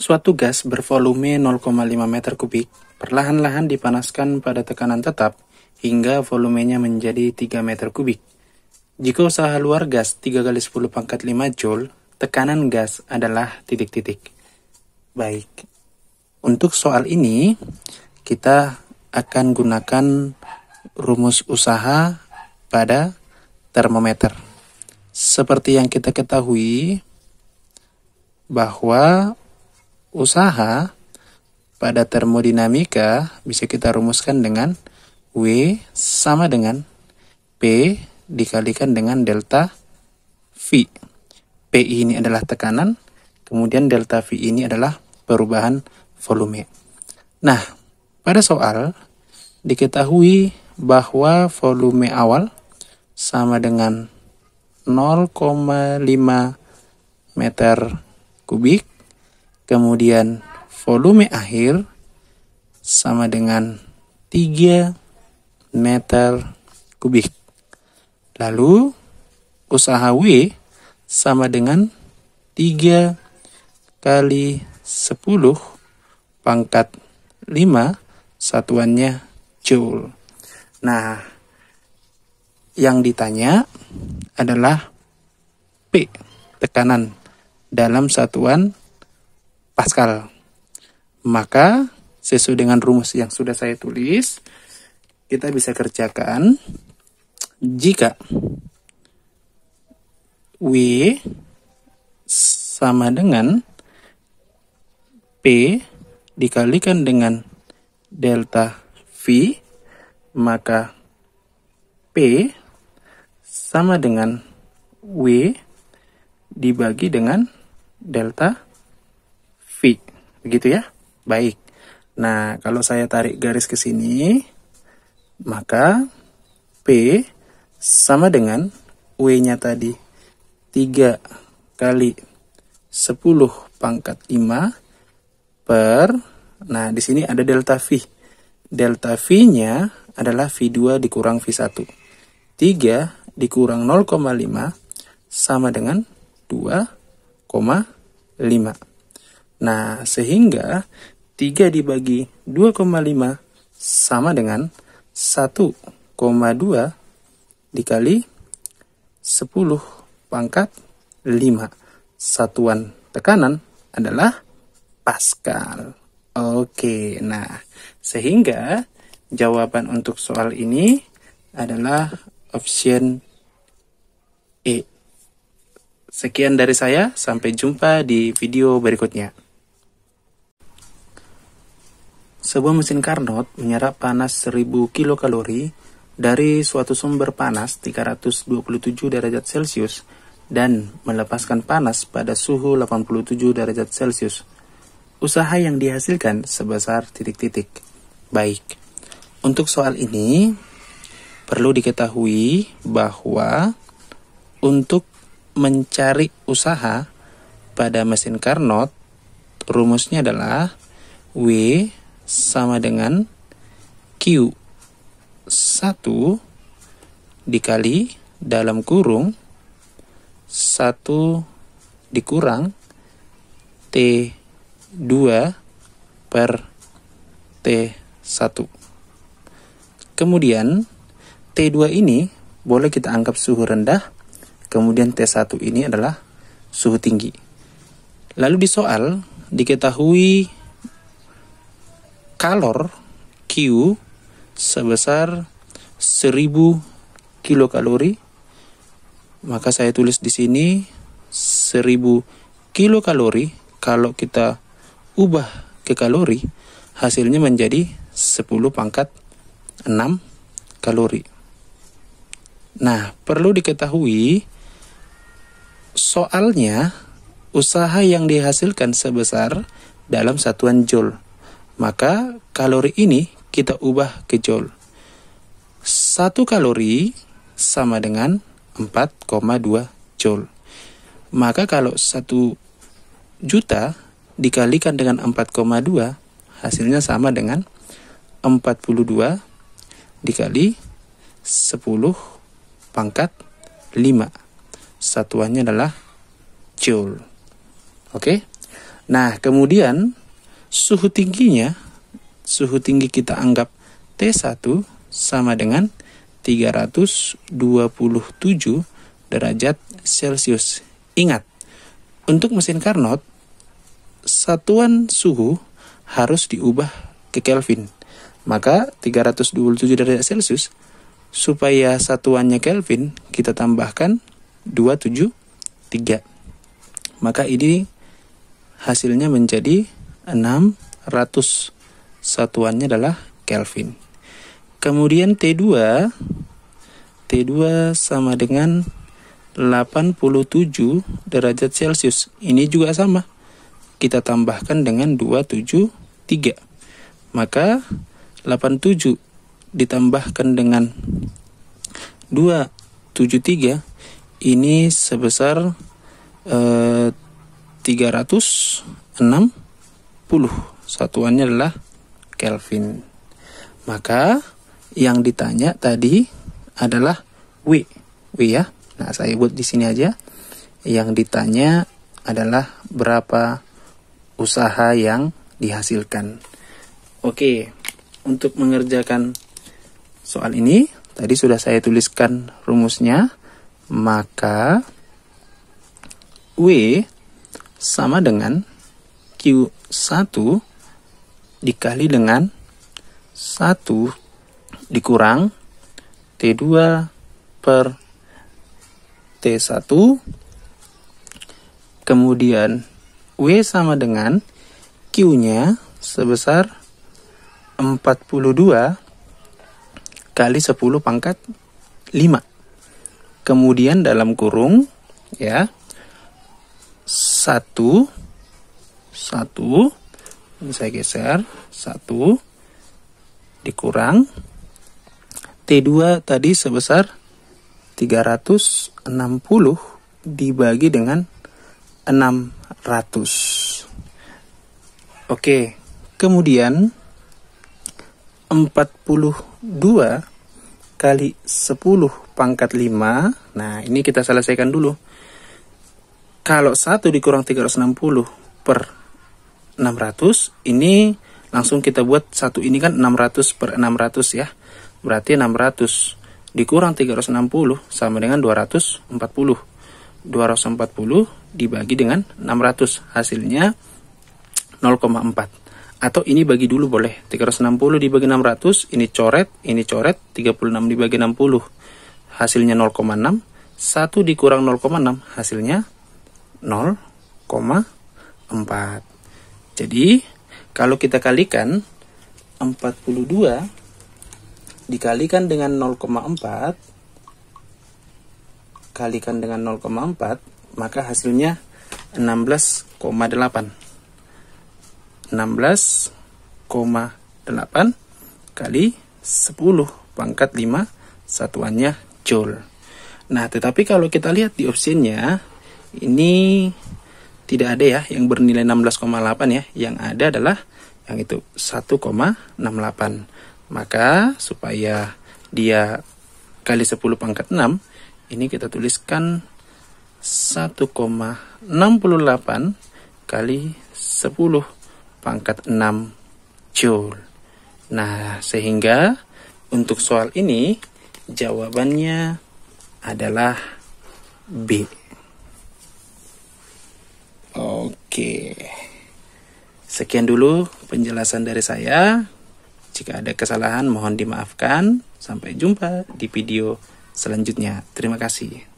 Suatu gas bervolume 0,5 meter kubik perlahan-lahan dipanaskan pada tekanan tetap hingga volumenya menjadi 3 meter kubik. Jika usaha luar gas 3 kali 10 pangkat 5 Joule, tekanan gas adalah titik-titik. Baik, untuk soal ini kita akan gunakan rumus usaha pada termometer. Seperti yang kita ketahui bahwa usaha pada termodinamika bisa kita rumuskan dengan W sama dengan P dikalikan dengan delta V. P ini adalah tekanan, kemudian delta V ini adalah perubahan volume. Nah, pada soal diketahui bahwa volume awal sama dengan 0,5 meter kubik, kemudian volume akhir sama dengan 3 meter kubik. Lalu usaha W sama dengan 3 kali 10 pangkat 5 satuannya Joule. Nah, yang ditanya adalah P, tekanan dalam satuan Pascal. Maka sesuai dengan rumus yang sudah saya tulis, kita bisa kerjakan jika W sama dengan P dikalikan dengan delta V, maka P sama dengan W dibagi dengan delta V. Begitu ya? Baik. Nah, kalau saya tarik garis ke sini, maka P sama dengan W-nya tadi 3 kali 10 pangkat 5 per, nah di sini ada delta V. Delta V-nya adalah V2 dikurang V1. 3 dikurang 0,5 sama dengan 2,5. Nah, sehingga 3 dibagi 2,5 sama dengan 1,2 dikali 10 pangkat 5. Satuan tekanan adalah Pascal. Oke, nah sehingga jawaban untuk soal ini adalah option E. Sekian dari saya, sampai jumpa di video berikutnya. Sebuah mesin Carnot menyerap panas 1000 kilokalori dari suatu sumber panas 327 derajat Celcius dan melepaskan panas pada suhu 87 derajat Celcius. Usaha yang dihasilkan sebesar titik-titik. Baik, untuk soal ini perlu diketahui bahwa untuk mencari usaha pada mesin Carnot, rumusnya adalah W sama dengan Q1 dikali dalam kurung 1 dikurang T2 per T1. Kemudian T2 ini boleh kita anggap suhu rendah, kemudian T1 ini adalah suhu tinggi. Lalu di soal diketahui kalor Q sebesar 1000 kilokalori, maka saya tulis di sini 1000 kilokalori. Kalau kita ubah ke kalori, hasilnya menjadi 10 pangkat 6 kalori. Nah, perlu diketahui soalnya usaha yang dihasilkan sebesar dalam satuan Joule. Maka kalori ini kita ubah ke Joule. 1 kalori sama dengan 4,2 Joule. Maka kalau 1 juta dikalikan dengan 4,2, hasilnya sama dengan 42 dikali 10 pangkat 5. Satuannya adalah Joule. Oke. Nah, kemudian suhu tinggi kita anggap T1 sama dengan 327 derajat Celcius. Ingat, untuk mesin Carnot, satuan suhu harus diubah ke Kelvin. Maka 327 derajat Celcius, supaya satuannya Kelvin, kita tambahkan 273. Maka ini hasilnya menjadi 600. Satuannya adalah Kelvin. Kemudian T2 sama dengan 87 derajat Celcius. Ini juga sama. Kita tambahkan dengan 273. Maka 87 ditambahkan dengan 273 ini sebesar 360. Satuannya adalah Kelvin. Maka yang ditanya tadi adalah W ya. Nah, saya buat di sini aja. Yang ditanya adalah berapa usaha yang dihasilkan. Oke, untuk mengerjakan soal ini tadi sudah saya tuliskan rumusnya. Maka W sama dengan Q1 dikali dengan 1 dikurang T2 per T1. Kemudian W sama dengan Q-nya sebesar 42 kali 10 pangkat 5. Kemudian dalam kurung ya 1 ini saya geser 1 dikurang T2 tadi sebesar 360 dibagi dengan 600. Oke, kemudian 42 kali 10 pangkat 5. Nah, ini kita selesaikan dulu. Kalau 1 dikurang 360 per 600, ini langsung kita buat 1 ini kan 600 per 600 ya. Berarti 600 dikurang 360 sama dengan 240. 240 dibagi dengan 600. Hasilnya 0,4. Atau ini bagi dulu boleh. 360 dibagi 600, ini coret, 36 dibagi 60. Hasilnya 0,6. 1 dikurang 0,6, hasilnya 0,4. Jadi, kalau kita kalikan 42 dikalikan dengan 0,4 kalikan dengan 0,4, maka hasilnya 16,8. 16,8 kali 10 pangkat 5, satuannya joule. Nah, tetapi kalau kita lihat di opsinya, ini tidak ada ya yang bernilai 16,8 ya. Yang ada adalah yang itu 1,68. Maka supaya dia kali 10 pangkat 6, ini kita tuliskan 1,68 kali 10 pangkat 6 joule. Nah, sehingga untuk soal ini jawabannya adalah B. Oke. Sekian dulu penjelasan dari saya. Jika ada kesalahan mohon dimaafkan. Sampai jumpa di video selanjutnya. Terima kasih.